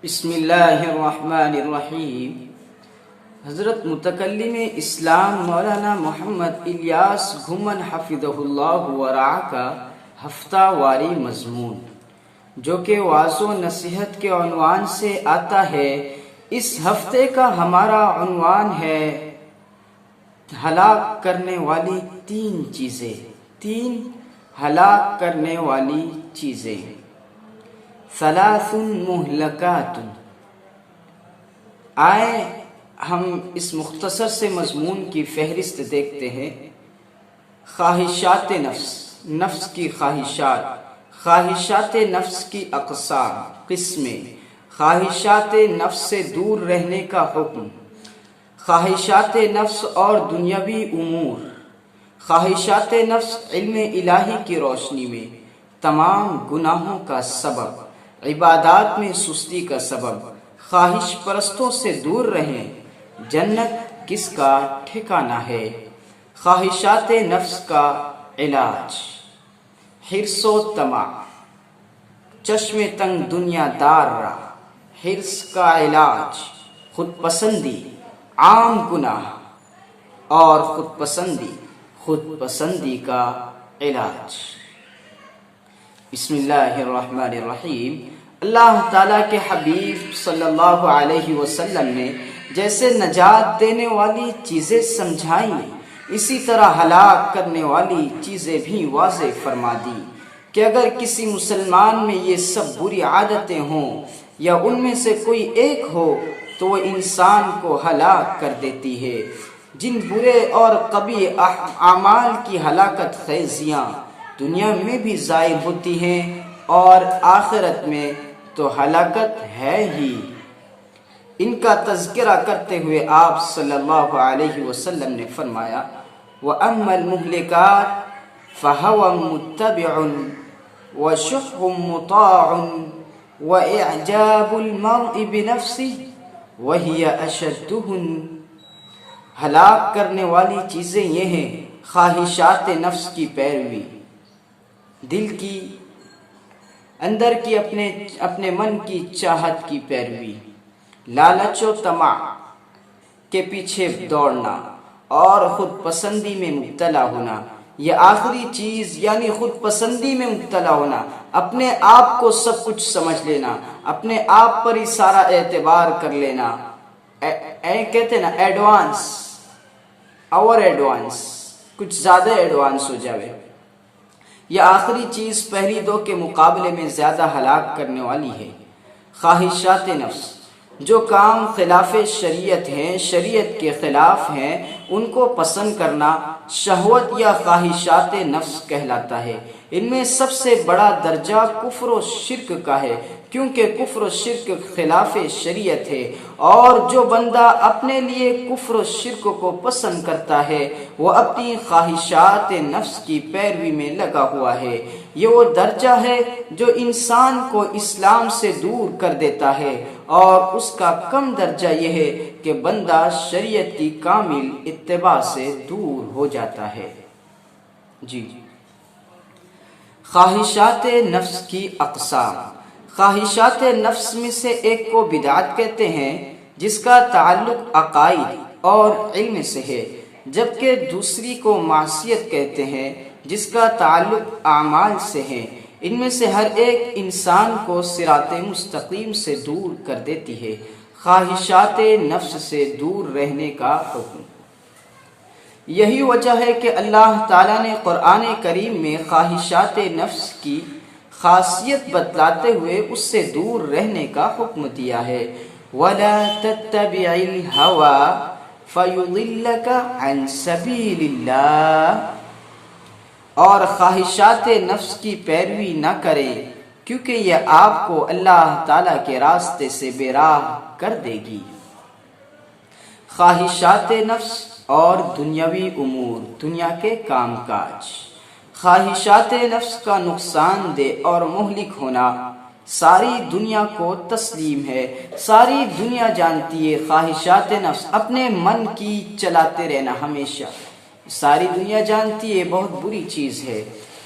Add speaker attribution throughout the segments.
Speaker 1: بسم اللہ الرحمن الرحیم۔ حضرت متکلم اسلام مولانا محمد الیاس گھمن حفظہ اللہ ورعا کا ہفتہ واری مضمون جو کہ واعظ و نصیحت کے عنوان سے آتا ہے، اس ہفتے کا ہمارا عنوان ہے ہلاک کرنے والی تین ہلاک کرنے والی چیزیں۔ ثلاث مہلکات۔ آئے ہم اس مختصر سے مضمون کی فہرست دیکھتے ہیں۔ خواہشات نفس کی خواہشات نفس کی اقسام قسمیں، خواہشات نفس سے دور رہنے کا حکم، خواہشات نفس اور دنیاوی امور، خواہشات نفس علم الہی کی روشنی میں تمام گناہوں کا سبب، عبادات میں سستی کا سبب، خواہش پرستوں سے دور رہیں، جنت کس کا ٹھکانہ ہے، خواہشات نفس کا علاج، حرص و طمع، چشم تنگ دنیا دار را، حرص کا علاج، خود پسندی، عام گناہ اور خود پسندی کا علاج۔ بسم اللہ الرحمن الرحیم۔ اللہ تعالیٰ کے حبیب صلی اللہ علیہ وسلم نے جیسے نجات دینے والی چیزیں سمجھائیں، اسی طرح ہلاک کرنے والی چیزیں بھی واضح فرما دی کہ اگر کسی مسلمان میں یہ سب بری عادتیں ہوں یا ان میں سے کوئی ایک ہو تو وہ انسان کو ہلاک کر دیتی ہے۔ جن برے اور قبیح اعمال کی ہلاکت خیزیاں دنیا میں بھی ظاہر ہوتی ہیں اور آخرت میں تو ہلاکت ہے ہی۔ ان کا تذکرہ کرتے ہوئے آپ صلی اللہ علیہ وسلم نے فرمایا، وَأَمَّا الْمُهْلِكَاتُ فَهَوًى مُتَّبِعٌ وَشُحٌّ مُطَاعٌ وَإِعْجَابُ الْمَرْءِ بِنَفْسِهِ وَهِيَ أَشَدُّهُنَّ۔ ہلاک کرنے والی چیزیں یہ ہیں خواہشات نفس کی پیروی، دل کی اندر کی اپنے من کی چاہت کی پیروی، لالچ و طمع کے پیچھے دوڑنا اور خود پسندی میں مبتلا ہونا۔ یہ آخری چیز یعنی خود پسندی میں مبتلا ہونا، اپنے آپ کو سب کچھ سمجھ لینا، اپنے آپ پر ہی سارا اعتبار کر لینا، کہتے ہیں نا ایڈوانس، کچھ زیادہ ایڈوانس ہو جاوے۔ یہ آخری چیز پہلی دو کے مقابلے میں زیادہ ہلاک کرنے والی ہے۔ خواہشات نفس، جو کام خلاف شریعت ہیں، شریعت کے خلاف ہیں، ان کو پسند کرنا شہوت یا خواہشات نفس کہلاتا ہے۔ ان میں سب سے بڑا درجہ کفر و شرک کا ہے، کیونکہ کفر و شرک خلاف شریعت ہے، اور جو بندہ اپنے لیے کفر و شرک کو پسند کرتا ہے وہ اپنی خواہشات نفس کی پیروی میں لگا ہوا ہے۔ یہ وہ درجہ ہے جو انسان کو اسلام سے دور کر دیتا ہے، اور اس کا کم درجہ یہ ہے کہ بندہ شریعت کی کامل اتباع سے دور ہو جاتا ہے۔ خواہشات نفس کی اقسام۔ خواہشات نفس میں سے ایک کو بدعت کہتے ہیں، جس کا تعلق عقائد اور علم سے ہے، جبکہ دوسری کو معصیت کہتے ہیں، جس کا تعلق اعمال سے ہے۔ ان میں سے ہر ایک انسان کو صراط مستقیم سے دور کر دیتی ہے۔ خواہشات نفس سے دور رہنے کا حکم۔ یہی وجہ ہے کہ اللہ تعالیٰ نے قرآن کریم میں خواہشات نفس کی خاصیت بتلاتے ہوئے اس سے دور رہنے کا حکم دیا ہے۔ وَلَا تَتَّبِعِ الْهَوَىٰ فَيُضِلَّكَ عَنْ سَبِيلِ اللَّهِ۔ اور خواہشات نفس کی پیروی نہ کریں، کیونکہ یہ آپ کو اللہ تعالیٰ کے راستے سے بے راہ کر دے گی۔ خواہشات نفس اور دنیاوی امور، دنیا کے کام کاج۔ خواہشات نفس کا نقصان دہ اور مہلک ہونا ساری دنیا کو تسلیم ہے۔ ساری دنیا جانتی ہے خواہشات نفس، اپنے من کی چلاتے رہنا ہمیشہ، ساری دنیا جانتی ہے بہت بری چیز ہے۔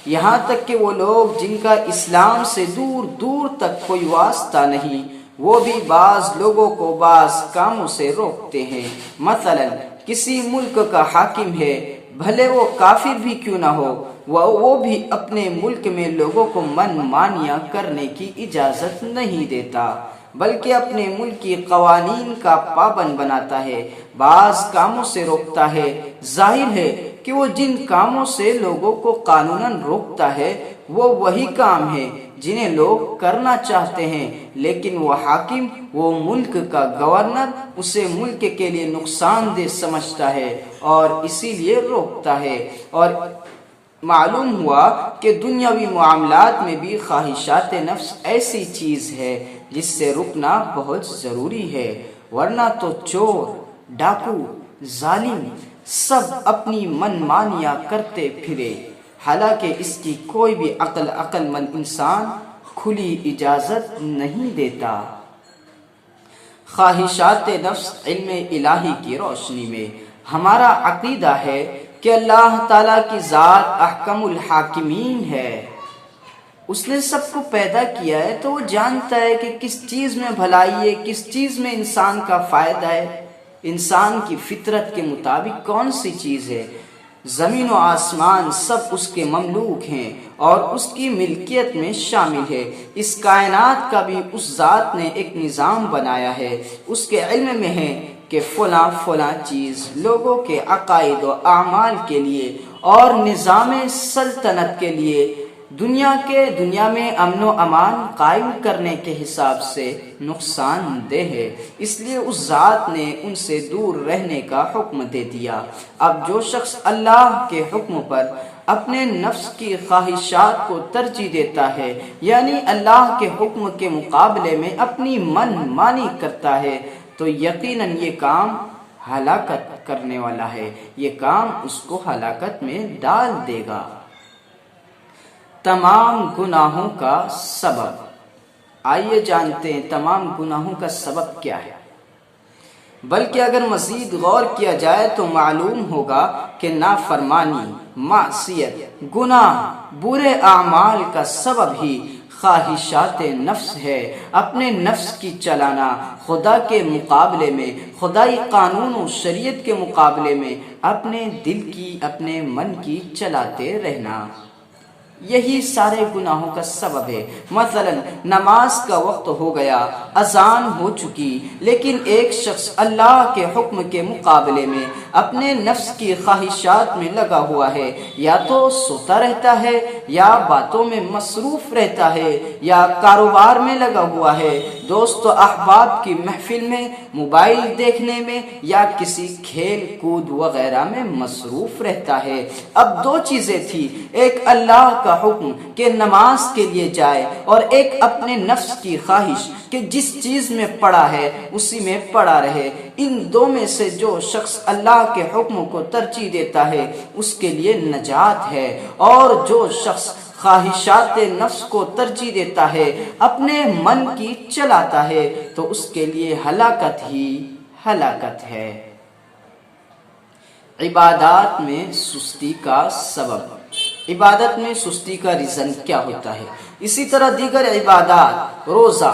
Speaker 1: یہاں تک کہ وہ لوگ جن کا اسلام سے دور دور تک کوئی واسطہ نہیں، وہ بھی بعض لوگوں کو بعض کاموں سے روکتے ہیں۔ مثلا کسی ملک کا حاکم ہے، بھلے وہ کافر بھی کیوں نہ ہو، وہ بھی اپنے ملک میں لوگوں کو من مانیاں کرنے کی اجازت نہیں دیتا، بلکہ اپنے ملک کی قوانین کا پابند بناتا ہے، بعض کاموں سے روکتا ہے۔ ظاہر ہے کہ وہ جن کاموں سے لوگوں کو قانوناً روکتا ہے وہ وہی کام ہے جنہیں لوگ کرنا چاہتے ہیں، لیکن وہ حاکم، وہ ملک کا گورنر اسے ملک کے لیے نقصان دہ سمجھتا ہے اور اسی لیے روکتا ہے۔ اور معلوم ہوا کہ دنیاوی معاملات میں بھی خواہشات نفس ایسی چیز ہے جس سے رکنا بہت ضروری ہے، ورنہ تو چور، ڈاکو، ظالم سب اپنی من مانیاں کرتے پھرے، حالانکہ اس کی کوئی بھی عقل مند انسان کھلی اجازت نہیں دیتا۔ خواہشات نفس علم الہی کی روشنی میں ہمارا عقیدہ ہے کہ اللہ تعالیٰ کی ذات احکم الحاکمین ہے۔ اس نے سب کو پیدا کیا ہے تو وہ جانتا ہے کہ کس چیز میں بھلائی ہے، کس چیز میں انسان کا فائدہ ہے، انسان کی فطرت کے مطابق کون سی چیز ہے۔ زمین و آسمان سب اس کے مملوک ہیں اور اس کی ملکیت میں شامل ہے۔ اس کائنات کا بھی اس ذات نے ایک نظام بنایا ہے، اس کے علم میں ہے کہ فلاں چیز لوگوں کے عقائد و اعمال کے لیے اور نظام سلطنت کے لیے دنیا میں امن و امان قائم کرنے کے حساب سے نقصان دہ ہے، اس لیے اس ذات نے ان سے دور رہنے کا حکم دے دیا۔ اب جو شخص اللہ کے حکم پر اپنے نفس کی خواہشات کو ترجیح دیتا ہے، یعنی اللہ کے حکم کے مقابلے میں اپنی من مانی کرتا ہے، تو یقیناً یہ کام ہلاکت کرنے والا ہے، یہ کام اس کو ہلاکت میں ڈال دے گا۔ تمام گناہوں کا سبب، آئیے جانتے ہیں تمام گناہوں کا سبب کیا ہے۔ بلکہ اگر مزید غور کیا جائے تو معلوم ہوگا کہ نافرمانی، معصیت، گناہ، برے اعمال کا سبب ہی خواہشات نفس ہے۔ اپنے نفس کی چلانا، خدا کے مقابلے میں، خدائی قانون و شریعت کے مقابلے میں اپنے دل کی، اپنے من کی چلاتے رہنا، یہی سارے گناہوں کا سبب ہے۔ مثلا نماز کا وقت ہو گیا، اذان ہو چکی، لیکن ایک شخص اللہ کے حکم کے مقابلے میں اپنے نفس کی خواہشات میں لگا ہوا ہے، یا تو سوتا رہتا ہے، یا باتوں میں مصروف رہتا ہے، یا کاروبار میں لگا ہوا ہے، دوست و احباب کی محفل میں، موبائل دیکھنے میں، یا کسی کھیل کود وغیرہ میں مصروف رہتا ہے۔ اب دو چیزیں تھی، ایک اللہ کا حکم کہ نماز کے لیے جائے، اور ایک اپنے نفس کی خواہش کہ جس چیز میں پڑا ہے اسی میں پڑا رہے۔ ان دو میں سے جو شخص اللہ کے حکم کو ترجیح دیتا ہے اس کے لیے نجات ہے، اور جو شخص خواہشات نفس کو ترجیح دیتا ہے، اپنے من کی چلاتا ہے، تو اس کے لیے ہلاکت ہی ہلاکت ہے۔ عبادات میں سستی کا سبب، عبادت میں سستی کا ریزن کیا ہوتا ہے؟ اسی طرح دیگر عبادات، روزہ،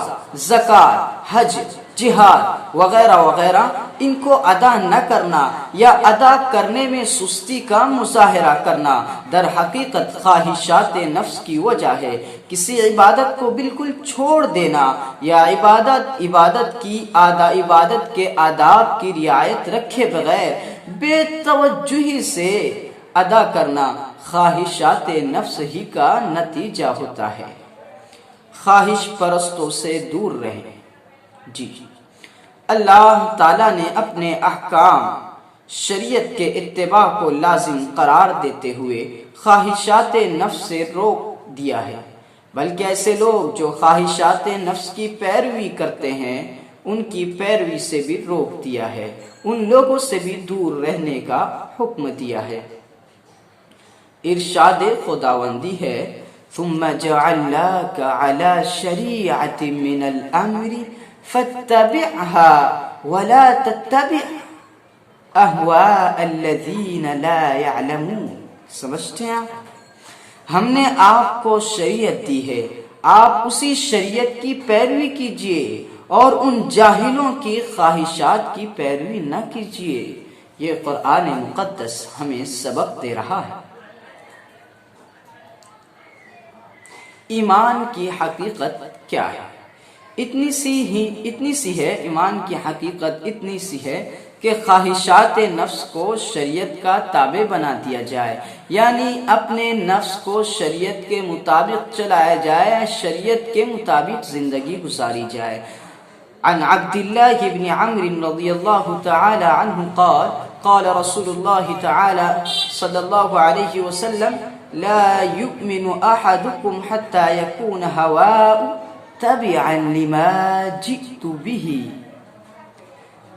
Speaker 1: زکوٰۃ، حج، جہاد وغیرہ وغیرہ، ان کو ادا نہ کرنا یا ادا کرنے میں سستی کا مظاہرہ کرنا در حقیقت خواہشات نفس کی وجہ ہے۔ کسی عبادت کو بالکل چھوڑ دینا یا عبادت کے آداب کی رعایت رکھے بغیر بے توجہی سے ادا کرنا خواہشات نفس ہی کا نتیجہ ہوتا ہے۔ خواہش پرستوں سے دور رہیں۔ جی، اللہ تعالیٰ نے اپنے احکام، شریعت کے اتباع کو لازم قرار دیتے ہوئے خواہشات نفس سے روک دیا ہے، بلکہ ایسے لوگ جو خواہشات نفس کی پیروی کرتے ہیں ان کی پیروی سے بھی روک دیا ہے، ان لوگوں سے بھی دور رہنے کا حکم دیا ہے۔ ارشاد خداوندی ہے، ثم جعلناك على شریعة من الامر فاتبعها ولا تتبع اهواء الذین لا يعلمون۔ سمجھتے ہیں آپ؟ ہم نے آپ کو شریعت دی ہے، آپ اسی شریعت کی پیروی کیجئے اور ان جاہلوں کی خواہشات کی پیروی نہ کیجیے۔ یہ قرآن مقدس ہمیں سبق دے رہا ہے۔ ایمان کی حقیقت کیا ہے؟ اتنی سی ہے، ایمان کی حقیقت اتنی سی ہے کہ خواہشات نفس کو شریعت کا تابع بنا دیا جائے، یعنی اپنے نفس کو شریعت کے مطابق چلایا جائے، شریعت کے مطابق زندگی گزاری جائے۔ عن عبد الله بن عمرو رضي الله تعالى عنه قال قال رسول الله تعالى صلى الله عليه وسلم لا يؤمن أحدكم حتى يكون هواء تبعا لما جئت به۔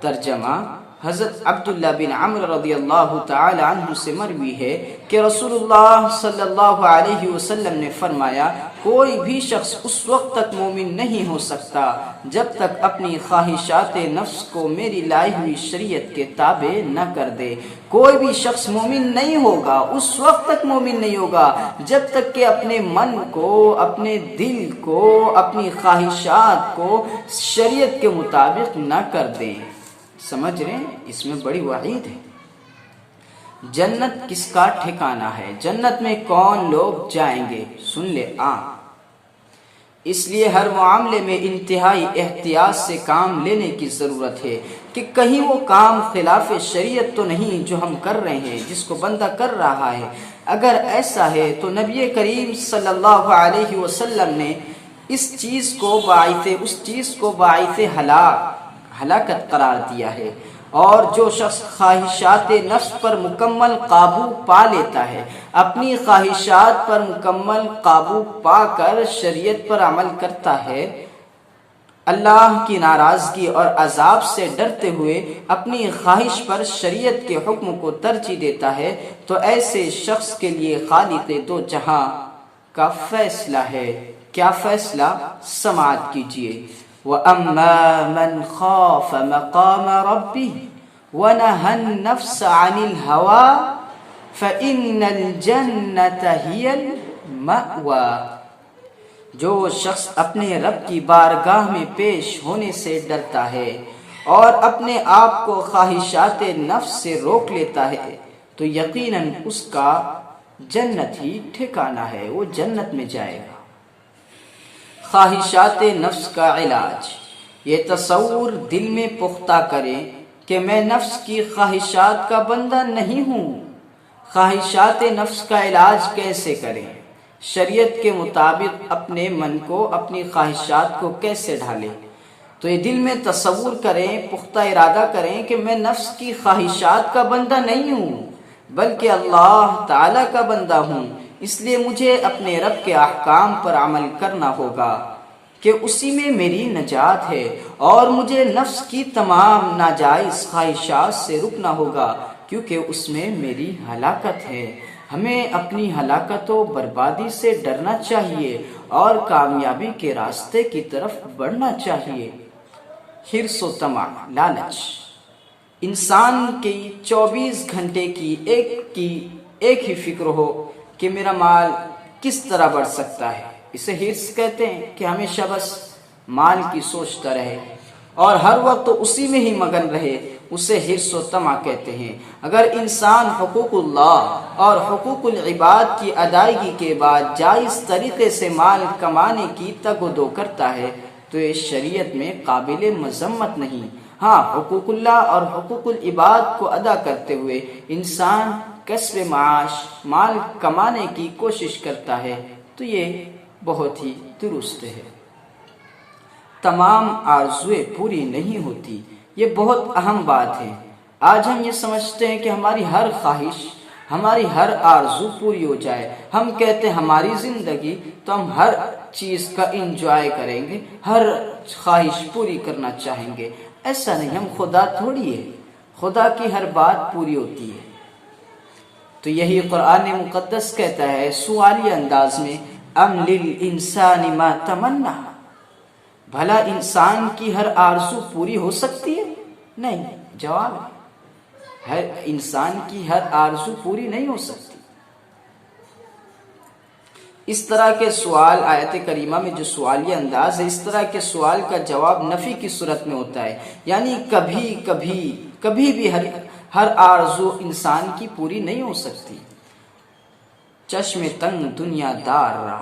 Speaker 1: ترجمہ، حضرت عبداللہ بن عمرو رضی اللہ تعالی عنہ سے مروی ہے کہ رسول اللہ صلی اللہ علیہ وسلم نے فرمایا، کوئی بھی شخص اس وقت تک مومن نہیں ہو سکتا جب تک اپنی خواہشات نفس کو میری لائی ہوئی شریعت کے تابع نہ کر دے۔ کوئی بھی شخص مومن نہیں ہوگا، اس وقت تک مومن نہیں ہوگا جب تک کہ اپنے من کو، اپنے دل کو، اپنی خواہشات کو شریعت کے مطابق نہ کر دے۔ سمجھ رہے ہیں؟ اس میں بڑی وعید ہے۔ جنت کس کا ٹھکانہ ہے؟ جنت میں کون لوگ جائیں گے؟ سن لے اس لیے ہر معاملے میں انتہائی احتیاط سے کام لینے کی ضرورت ہے کہ کہیں وہ کام خلاف شریعت تو نہیں جو ہم کر رہے ہیں، جس کو بندہ کر رہا ہے۔ اگر ایسا ہے تو نبی کریم صلی اللہ علیہ وسلم نے اس چیز کو باعث ہلاکت قرار دیا ہے۔ اور جو شخص خواہشات نفس پر مکمل قابو پا لیتا ہے، اپنی خواہشات پر مکمل قابو پا کر شریعت پر عمل کرتا ہے، اللہ کی ناراضگی اور عذاب سے ڈرتے ہوئے اپنی خواہش پر شریعت کے حکم کو ترجیح دیتا ہے، تو ایسے شخص کے لیے خالق دو جہاں کا فیصلہ ہے۔ کیا فیصلہ؟ سماعت کیجیے۔ وَأَمَّا مَنْ خَافَ مَقَامَ رَبِّهِ وَنَهَى النَّفْسَ عَنِ الْهَوَىٰ فَإِنَّ الْجَنَّةَ هِيَ الْمَأْوَىٰ۔ جو شخص اپنے رب کی بارگاہ میں پیش ہونے سے ڈرتا ہے اور اپنے آپ کو خواہشات نفس سے روک لیتا ہے، تو یقیناً اس کا جنت ہی ٹھکانہ ہے، وہ جنت میں جائے گا۔ خواہشات نفس کا علاج۔ یہ تصور دل میں پختہ کریں کہ میں نفس کی خواہشات کا بندہ نہیں ہوں۔ خواہشات نفس کا علاج کیسے کریں؟ شریعت کے مطابق اپنے من کو، اپنی خواہشات کو کیسے ڈھالیں؟ تو یہ دل میں تصور کریں، پختہ ارادہ کریں کہ میں نفس کی خواہشات کا بندہ نہیں ہوں بلکہ اللہ تعالیٰ کا بندہ ہوں، اس لیے مجھے اپنے رب کے احکام پر عمل کرنا ہوگا کہ اسی میں میری نجات ہے، اور مجھے نفس کی تمام ناجائز خواہشات سے رکنا ہوگا کیونکہ اس میں میری ہلاکت ہے۔ ہمیں اپنی ہلاکت و بربادی سے ڈرنا چاہیے اور کامیابی کے راستے کی طرف بڑھنا چاہیے۔ حرص و طمع، لالچ، انسان کی 24 گھنٹے کی ایک ہی فکر ہو کہ میرا مال کس طرح بڑھ سکتا ہے، اسے حرص کہتے ہیں کہ ہمیشہ بس مال کی سوچتا رہے اور ہر وقت اسی میں ہی مگن رہے، اسے حرص و طمع کہتے ہیں۔ اگر انسان حقوق اللہ اور حقوق العباد کی ادائیگی کے بعد جائز طریقے سے مال کمانے کی تگ و دو کرتا ہے تو یہ شریعت میں قابل مذمت نہیں۔ ہاں، حقوق اللہ اور حقوق العباد کو ادا کرتے ہوئے انسان کسب معاش، مال کمانے کی کوشش کرتا ہے تو یہ بہت ہی درست ہے۔ تمام آرزویں پوری نہیں ہوتی، یہ بہت اہم بات ہے۔ آج ہم یہ سمجھتے ہیں کہ ہماری ہر خواہش، ہماری ہر آرزو پوری ہو جائے۔ ہم کہتے ہیں ہماری زندگی تو ہم ہر چیز کا انجوائے کریں گے، ہر خواہش پوری کرنا چاہیں گے۔ ایسا نہیں، ہم خدا تھوڑی ہے، خدا کی ہر بات پوری ہوتی ہے۔ تو یہی قرآن مقدس کہتا ہے سوالی انداز میں، ام للانسان ما تمنا، بھلا انسان کی ہر آرزو پوری ہو سکتی ہے؟ نہیں، جواب ہے ہر انسان کی ہر آرزو پوری نہیں ہو سکتی۔ اس طرح کے سوال آیت کریمہ میں جو سوالیہ انداز ہے، اس طرح کے سوال کا جواب نفی کی صورت میں ہوتا ہے، یعنی کبھی بھی ہر آرزو انسان کی پوری نہیں ہو سکتی۔ چشم تنگ دنیا دار را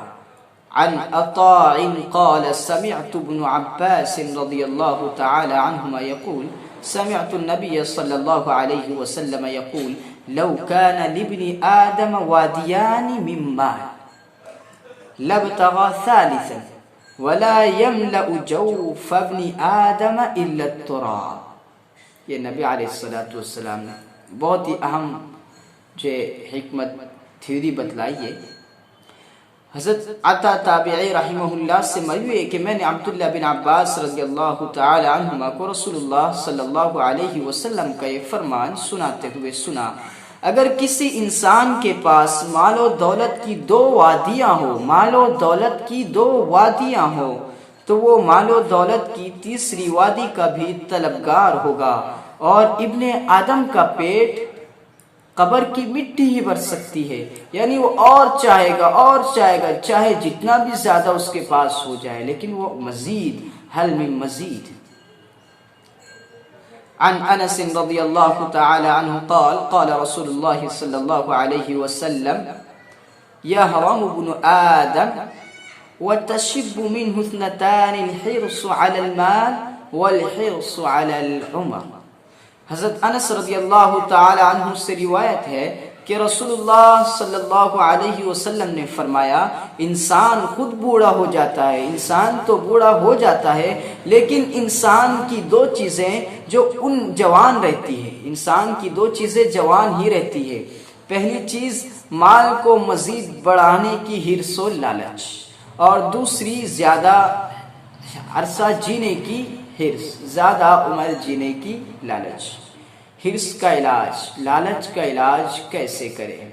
Speaker 1: عن عطاء قال سمعت ابن عباس رضی اللہ تعالی عنہما يقول سمعت النبي صلی اللہ علیہ وسلم يقول لو كان لابن آدم واديان من ماء لابتغى ثالثا ولا يملأ جوف ابن آدم إلا التراب۔ یہ نبی علیہ السلام نے بہت ہی اہم جو حکمت تھیوری بتلائی ہے۔ حضرت عطا تابعی رحمہ اللہ سے مروی ہے کہ میں نے عبداللہ بن عباس رضی اللہ تعالی عنہما کو رسول اللہ صلی اللہ علیہ وسلم کا یہ فرمان سناتے ہوئے سنا، اگر کسی انسان کے پاس مال و دولت کی دو وادیاں ہوں تو وہ مال و دولت کی تیسری وادی کا بھی طلبگار ہوگا، اور ابن آدم کا پیٹ قبر کی مٹی ہی بھر سکتی ہے، یعنی وہ اور چاہے گا چاہے جتنا بھی زیادہ اس کے پاس ہو جائے، لیکن وہ مزید حل من مزید۔ عن انس رضی اللہ تعالی عنہ قال قال رسول اللہ صلی اللہ علیہ وسلم يهرم ابن آدم وتشب منه اثنتان الحرص على المال والحرص على العمر۔ حضرت انس رضی اللہ تعالی عنہ سے روایت ہے کہ رسول اللہ صلی اللہ علیہ وسلم نے فرمایا، انسان خود بوڑھا ہو جاتا ہے، انسان تو بوڑھا ہو جاتا ہے، لیکن انسان کی دو چیزیں جو جوان رہتی ہے، انسان کی دو چیزیں جوان ہی رہتی ہے۔ پہلی چیز مال کو مزید بڑھانے کی حرص و لالچ، اور دوسری زیادہ عرصہ جینے کی حرص، زیادہ عمر جینے کی لالچ۔ حرص کا علاج، لالچ کا علاج کیسے کریں؟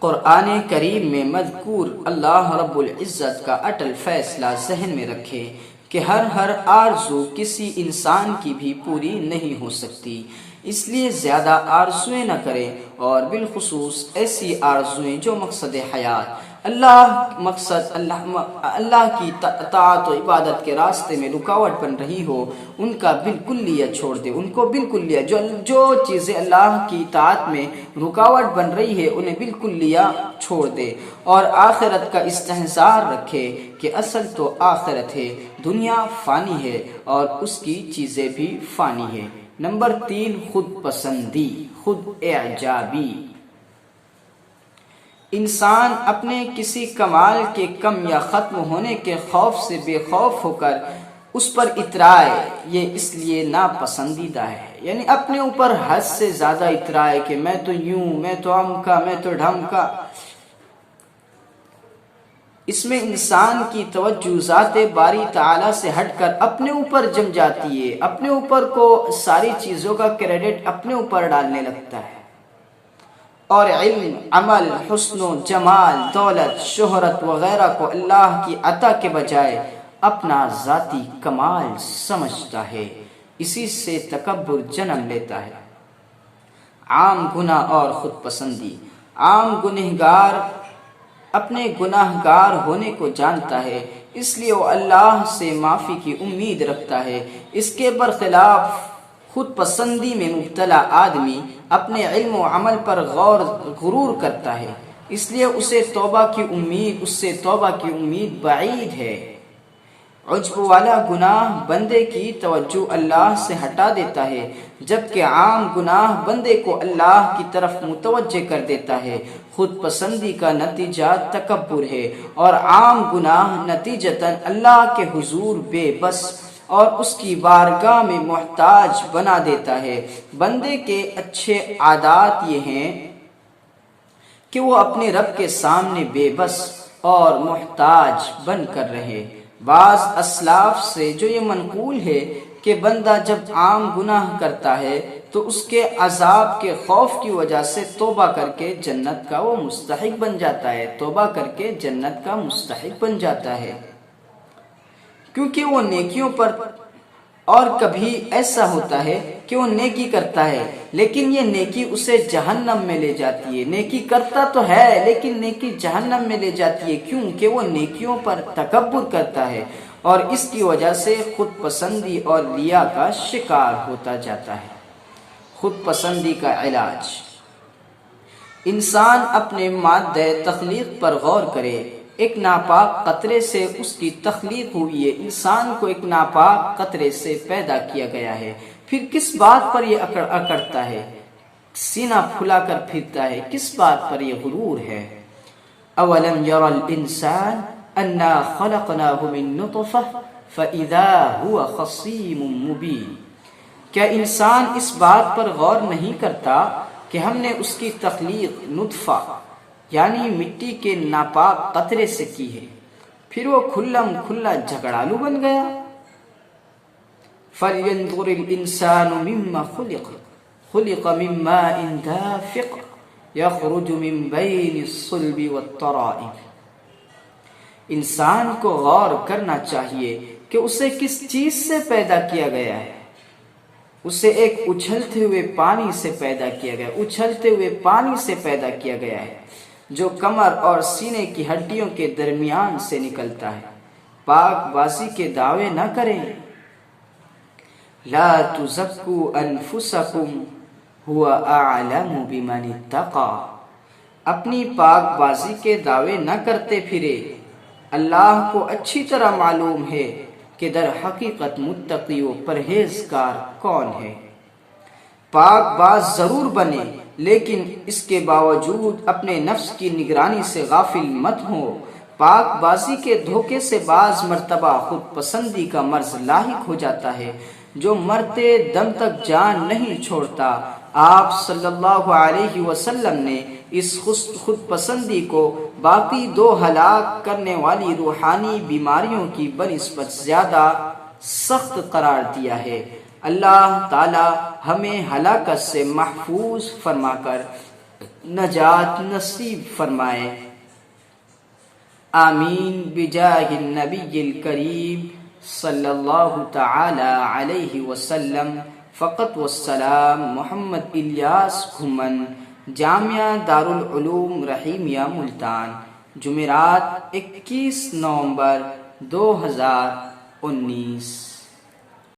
Speaker 1: قرآن کریم میں مذکور اللہ رب العزت کا اٹل فیصلہ ذہن میں رکھے کہ ہر آرزو کسی انسان کی بھی پوری نہیں ہو سکتی، اس لیے زیادہ آرزویں نہ کریں، اور بالخصوص ایسی آرزویں جو مقصد حیات اللہ کی طاعت و عبادت کے راستے میں رکاوٹ بن رہی ہو، ان کا بالکلیہ چھوڑ دے، ان کو بالکلیہ جو چیزیں اللہ کی طاعت میں رکاوٹ بن رہی ہے انہیں بالکلیہ چھوڑ دے، اور آخرت کا استحضار رکھے کہ اصل تو آخرت ہے، دنیا فانی ہے اور اس کی چیزیں بھی فانی ہے۔ نمبر 3، خود پسندی، خود اعجابی۔ انسان اپنے کسی کمال کے کم یا ختم ہونے کے خوف سے بے خوف ہو کر اس پر اترائے، یہ اس لیے ناپسندیدہ ہے، یعنی اپنے اوپر حد سے زیادہ اترائے کہ میں تو یوں، میں تو ام کا، میں تو ڈھم کا۔ اس میں انسان کی توجہ ذات باری تعالی سے ہٹ کر اپنے اوپر جم جاتی ہے، اپنے اوپر کو ساری چیزوں کا کریڈٹ اپنے اوپر ڈالنے لگتا ہے، اور علم، عمل، حسن و جمال، دولت، شہرت وغیرہ کو اللہ کی عطا کے بجائے اپنا ذاتی کمال سمجھتا ہے، اسی سے تکبر جنم لیتا ہے۔ عام گناہ اور خود پسندی۔ عام گنہگار اپنے گناہ گار ہونے کو جانتا ہے، اس لیے وہ اللہ سے معافی کی امید رکھتا ہے۔ اس کے برخلاف خود پسندی میں مبتلا آدمی اپنے علم و عمل پر غرور کرتا ہے، اس لیے اس سے توبہ کی امید بعید ہے۔ عجب والا گناہ بندے کی توجہ اللہ سے ہٹا دیتا ہے، جبکہ عام گناہ بندے کو اللہ کی طرف متوجہ کر دیتا ہے۔ خود پسندی کا نتیجہ تکبر ہے، اور عام گناہ نتیجتاً اللہ کے حضور بے بس اور اس کی بارگاہ میں محتاج بنا دیتا ہے۔ بندے کے اچھے عادات یہ ہیں کہ وہ اپنے رب کے سامنے بے بس اور محتاج بن کر رہے۔ بعض اسلاف سے جو یہ منقول ہے کہ بندہ جب عام گناہ کرتا ہے تو اس کے عذاب کے خوف کی وجہ سے توبہ کر کے جنت کا وہ مستحق بن جاتا ہے، توبہ کر کے جنت کا مستحق بن جاتا ہے، کیونکہ وہ نیکیوں پر اور کبھی ایسا ہوتا ہے کہ وہ نیکی کرتا ہے لیکن یہ نیکی اسے جہنم میں لے جاتی ہے. نیکی کرتا تو ہے لیکن نیکی جہنم میں لے جاتی ہے. کیوں کہ وہ نیکیوں پر تکبر کرتا ہے اور اس کی وجہ سے خود پسندی اور ریا کا شکار ہوتا جاتا ہے. خود پسندی کا علاج: انسان اپنے مادہ تخلیق پر غور کرے. ایک ناپاک قطرے سے اس کی تخلیق ہوئی ہے. انسان کو ایک ناپاک قطرے سے پیدا کیا گیا ہے. پھر کس بات پر یہ اکڑتا ہے، سینہ پھلا کر پھرتا ہے؟ کس بات پر یہ غرور ہے؟ اولم یر الانسان انا خلقناہ من نطفہ فاذا هو خصیم مبین. کیا انسان اس بات پر غور نہیں کرتا کہ ہم نے اس کی تخلیق نطفہ یعنی مٹی کے ناپاک قطرے سے کی ہے، پھر وہ کھلم کھلا جھگڑالو بن گیا؟ فَلْيَنْظُرِ الْإِنسَانُ مِمَّا خُلِقَ مِن مَّاءٍ دَافِقٍ يَخْرُجُ مِن بَيْنِ الصُّلْبِ وَالتَّرَائِبِ. انسان کو غور کرنا چاہیے کہ اسے کس چیز سے پیدا کیا گیا ہے. اسے ایک اچھلتے ہوئے پانی سے پیدا کیا گیا، اچھلتے ہوئے پانی سے پیدا کیا گیا ہے جو کمر اور سینے کی ہڈیوں کے درمیان سے نکلتا ہے. پاک بازی کے دعوے نہ کریں. لا تزکوا انفسکم هو اعلم بمن اتقى. اپنی پاک بازی کے دعوے نہ کرتے پھرے. اللہ کو اچھی طرح معلوم ہے کہ در حقیقت متقی و پرہیزگار کون ہے. پاک باز ضرور بنے لیکن اس کے باوجود اپنے نفس کی نگرانی سے غافل مت ہو. پاک بازی کے دھوکے سے بعض مرتبہ خود پسندی کا مرض لاحق ہو جاتا ہے جو مرتے دم تک جان نہیں چھوڑتا. آپ صلی اللہ علیہ وسلم نے اس خود پسندی کو باقی دو ہلاک کرنے والی روحانی بیماریوں کی بنسبت زیادہ سخت قرار دیا ہے. اللہ تعالی ہمیں ہلاکت سے محفوظ فرما کر نجات نصیب فرمائے. آمین بجاہ النبی الکریم صلی اللہ تعالی علیہ وسلم. فقط والسلام. محمد الیاس گھمن، جامعہ دارالعلوم رحیمیہ ملتان. جمعرات 21 نومبر 2019.